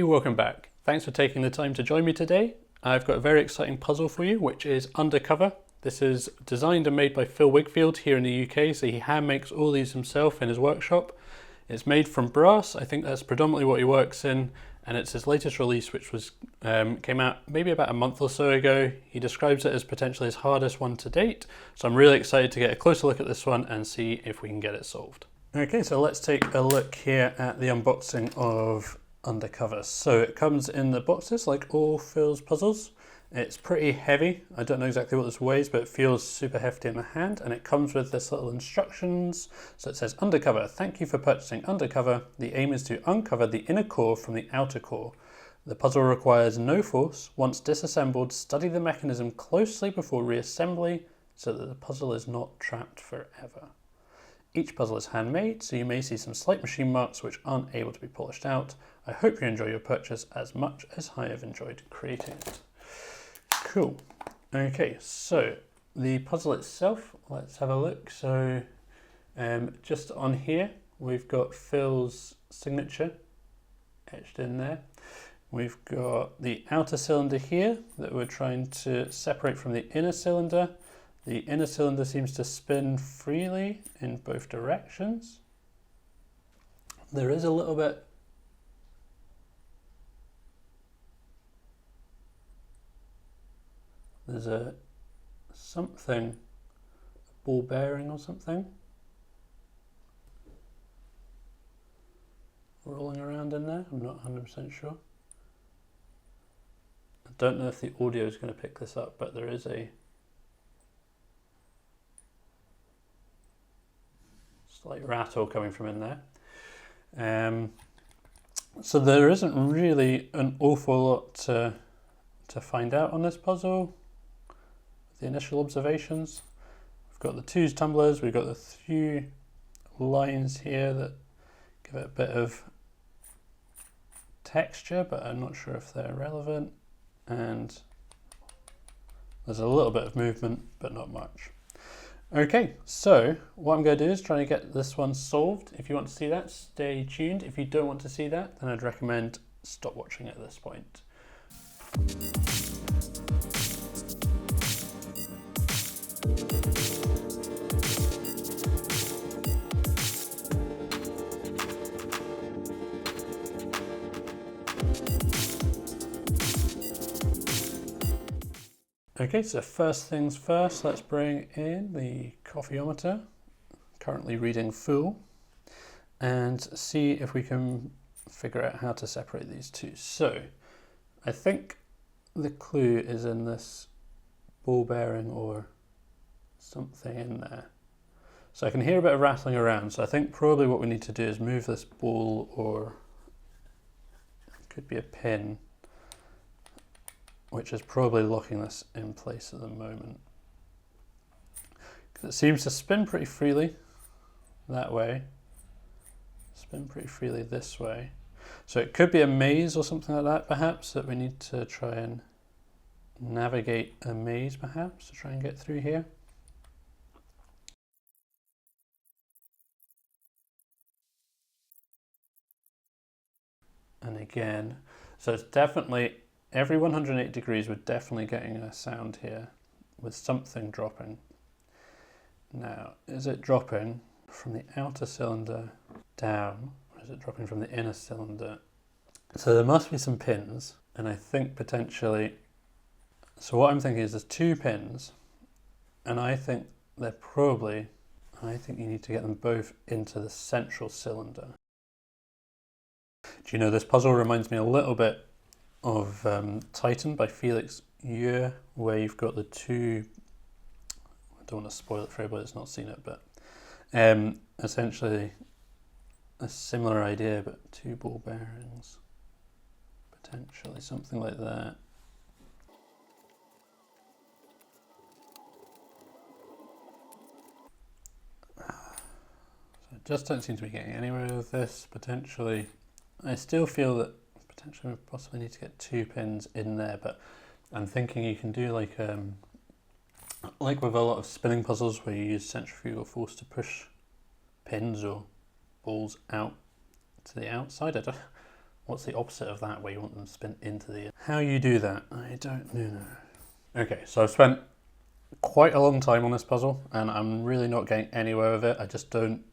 welcome back. Thanks for taking the time to join me today. I've got a very exciting puzzle for you, which is Undercover. This is designed and made by Phil Wigfield here in the UK, so he hand makes all these himself in his workshop. It's made from brass, I think that's predominantly what he works in, and it's his latest release, which was came out maybe about a month or so ago. He describes it as potentially his hardest one to date, so I'm really excited to get a closer look at this one and see if we can get it solved. Okay, so let's take a look here at the unboxing of Undercover. So it comes in the boxes like all Phil's puzzles. It's pretty heavy. I don't know exactly what this weighs, but it feels super hefty in the hand, and it comes with this little instructions. So it says, Undercover, thank you for purchasing Undercover. The aim is to uncover the inner core from the outer core. The puzzle requires no force. Once disassembled, study the mechanism closely before reassembly so that the puzzle is not trapped forever. Each puzzle is handmade, so you may see some slight machine marks which aren't able to be polished out. I hope you enjoy your purchase as much as I have enjoyed creating it. Cool. Okay, so the puzzle itself, let's have a look. So just on here, we've got Phil's signature etched in there. We've got the outer cylinder here that we're trying to separate from the inner cylinder. The inner cylinder seems to spin freely in both directions. There is a little bit there's a ball bearing or something rolling around in there. I'm not 100% sure. I don't know if the audio is going to pick this up, but there is a slight rattle coming from in there. So there isn't really an awful lot to find out on this puzzle. The initial observations. We've got the two tumblers, we've got the few lines here that give it a bit of texture, but I'm not sure if they're relevant. And there's a little bit of movement, but not much. Okay, so what I'm going to do is try to get this one solved. If you want to see that, stay tuned. If you don't want to see that, then I'd recommend stop watching at this point. Okay, so first things first, let's bring in the coffeeometer, currently reading full, and see if we can figure out how to separate these two. So I think the clue is in this ball bearing or something in there. So I can hear a bit of rattling around, so I think probably what we need to do is move this ball, or it could be a pin, which is probably locking this in place at the moment. Because it seems to spin pretty freely that way, spin pretty freely this way. So it could be a maze or something like that, perhaps, that we need to try and navigate a maze, perhaps, to try and get through here. And again, so it's definitely every 180 degrees, we're definitely getting a sound here with something dropping. Now, is it dropping from the outer cylinder down, or is it dropping from the inner cylinder? So there must be some pins, and I think potentially, so what I'm thinking is there's two pins, and I think you need to get them both into the central cylinder. Do you know, this puzzle reminds me a little bit of Titan by Felix Ure, where you've got the two, I don't want to spoil it for everybody that's not seen it, but essentially a similar idea, but two ball bearings, potentially something like that. So I just don't seem to be getting anywhere with this. Potentially, I still feel that potentially we possibly need to get two pins in there, but I'm thinking you can do like with a lot of spinning puzzles where you use centrifugal force to push pins or balls out to the outside. What's the opposite of that where you want them to spin into the... How you do that, I don't know. Okay, so I've spent quite a long time on this puzzle and I'm really not getting anywhere with it. I just don't...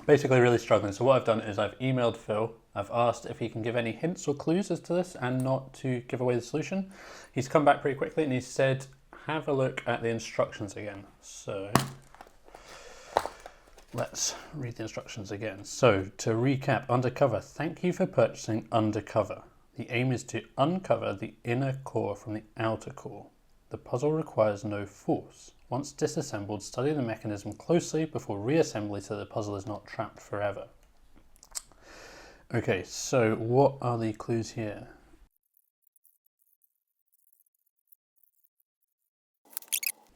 Basically really struggling. So what I've done is I've emailed Phil. I've asked if he can give any hints or clues as to this and not to give away the solution. He's come back pretty quickly and he said, have a look at the instructions again. So let's read the instructions again. So to recap, Undercover, thank you for purchasing Undercover. The aim is to uncover the inner core from the outer core. The puzzle requires no force. Once disassembled, study the mechanism closely before reassembly so the puzzle is not trapped forever. Okay, so what are the clues here?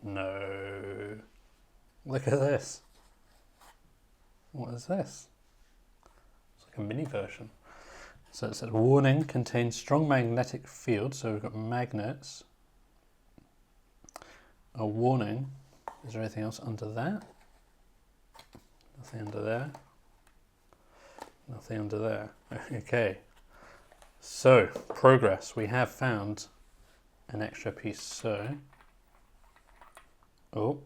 No. Look at this. What is this? It's like a mini version. So it says warning, contains strong magnetic field. So we've got magnets. A warning. Is there anything else under that? Nothing under there. Nothing under there. Okay. So progress. We have found an extra piece. So, oh,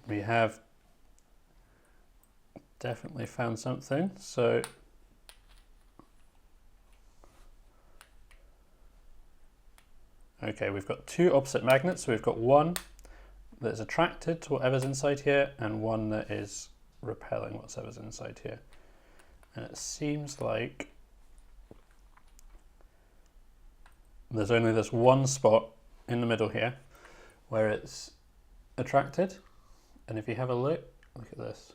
we have definitely found something. So okay, we've got two opposite magnets. So we've got one that is attracted to whatever's inside here and one that is repelling whatever's inside here. And it seems like there's only this one spot in the middle here where it's attracted. And if you have a look at this.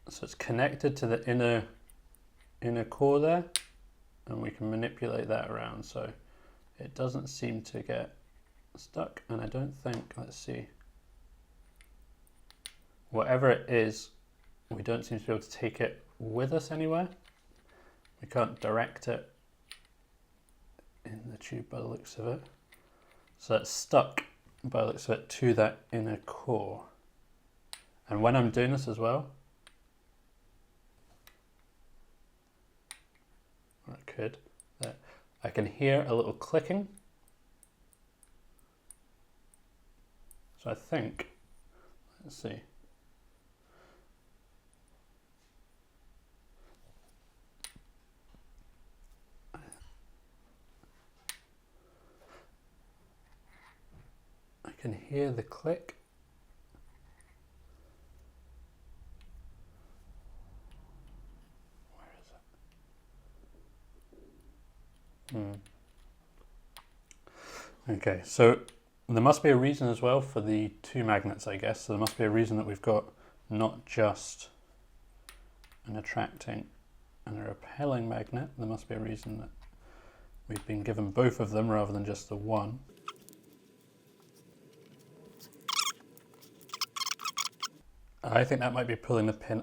So it's connected to the inner core there, and we can manipulate that around so it doesn't seem to get stuck. And I don't think, let's see, whatever it is, we don't seem to be able to take it with us anywhere. We can't direct it in the tube by the looks of it. So it's stuck by the looks of it to that inner core. And when I'm doing this as well, or I could, I can hear a little clicking. So I think, let's see. I can hear the click. Where is it? Okay, so there must be a reason as well for the two magnets, I guess. So there must be a reason that we've got not just an attracting and a repelling magnet. There must be a reason that we've been given both of them rather than just the one. I think that might be pulling the pin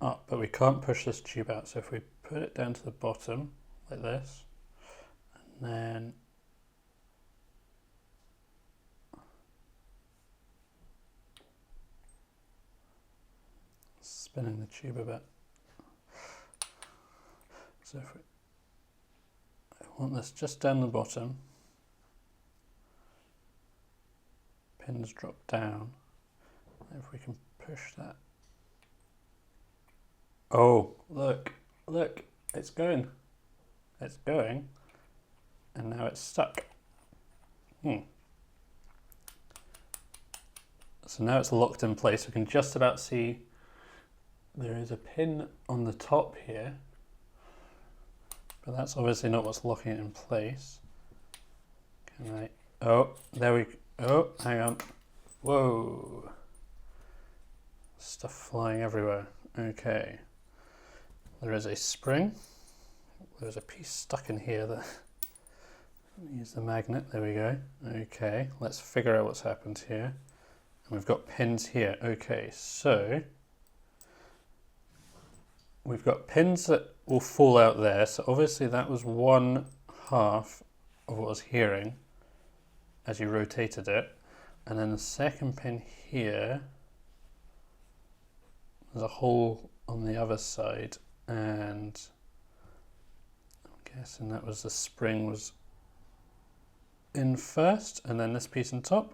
up, but we can't push this tube out. So if we put it down to the bottom like this, and then spinning the tube a bit. So if I want this just down the bottom, pins drop down. If we can push that. Oh, look, it's going. It's going. And now it's stuck. So now it's locked in place. We can just about see there is a pin on the top here, but that's obviously not what's locking it in place. Can I? Oh, there we go. Oh, hang on. Whoa. Stuff flying everywhere. Okay. There is a spring. There's a piece stuck in here that use the magnet. There we go. Okay, let's figure out what's happened here. And we've got pins here. Okay, so we've got pins that will fall out there. So obviously that was one half of what I was hearing as you rotated it. And then the second pin here, there's a hole on the other side, and I'm guessing that was the spring was in first, and then this piece on top,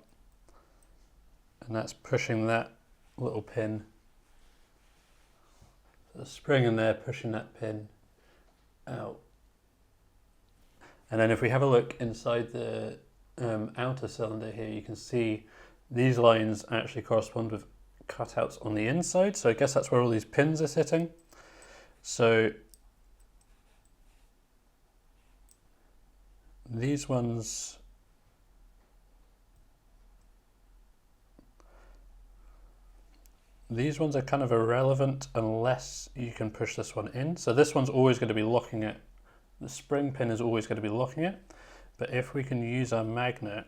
and that's pushing that little pin. So the spring in there pushing that pin out. And then if we have a look inside the outer cylinder here, you can see these lines actually correspond with cutouts on the inside. So I guess that's where all these pins are sitting. So these ones, are kind of irrelevant unless you can push this one in. So this one's always going to be locking it. The spring pin is always going to be locking it. But if we can use our magnet,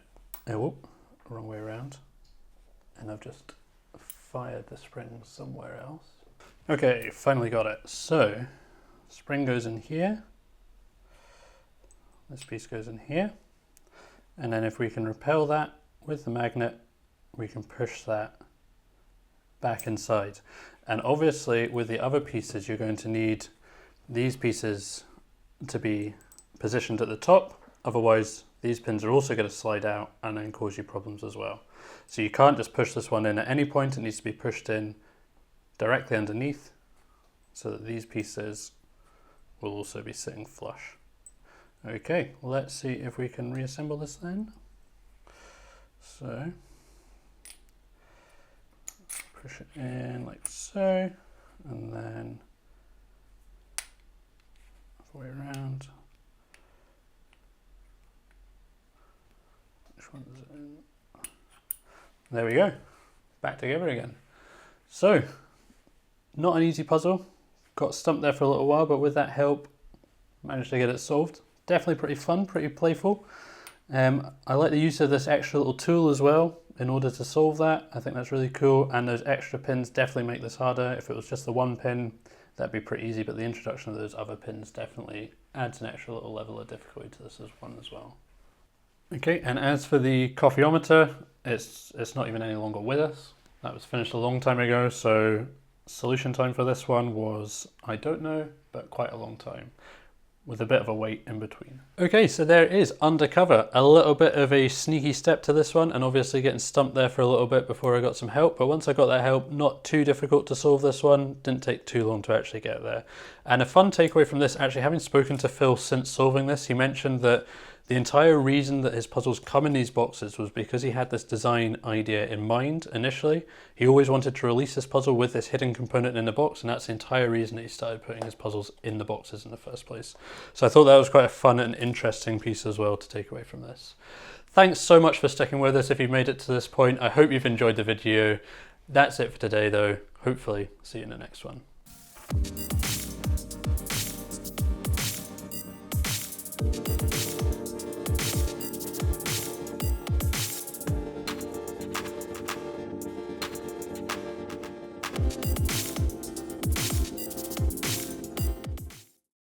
oh, wrong way around. And I've just fired the spring somewhere else. Okay, finally got it. So spring goes in here. This piece goes in here. And then if we can repel that with the magnet, we can push that back inside. And obviously with the other pieces, you're going to need these pieces to be positioned at the top. Otherwise, these pins are also going to slide out and then cause you problems as well. So you can't just push this one in at any point. It needs to be pushed in directly underneath so that these pieces will also be sitting flush. Okay, let's see if we can reassemble this then. So push it in like so, and then halfway around. Which one is it in? There we go, back together again. So, not an easy puzzle. Got stumped there for a little while, but with that help, managed to get it solved. Definitely pretty fun, pretty playful. I like the use of this extra little tool as well in order to solve that. I think that's really cool, and those extra pins definitely make this harder. If it was just the one pin, that'd be pretty easy, but the introduction of those other pins definitely adds an extra little level of difficulty to this one as well. Okay, and as for the coffeeometer, it's not even any longer with us. That was finished a long time ago, so solution time for this one was, I don't know, but quite a long time, with a bit of a wait in between. Okay, so there it is, Undercover. A little bit of a sneaky step to this one, and obviously getting stumped there for a little bit before I got some help, but once I got that help, not too difficult to solve this one. Didn't take too long to actually get there. And a fun takeaway from this, actually having spoken to Phil since solving this, he mentioned that the entire reason that his puzzles come in these boxes was because he had this design idea in mind initially. He always wanted to release this puzzle with this hidden component in the box, and that's the entire reason that he started putting his puzzles in the boxes in the first place. So I thought that was quite a fun and interesting piece as well to take away from this. Thanks so much for sticking with us if you've made it to this point. I hope you've enjoyed the video. That's it for today though. Hopefully see you in the next one.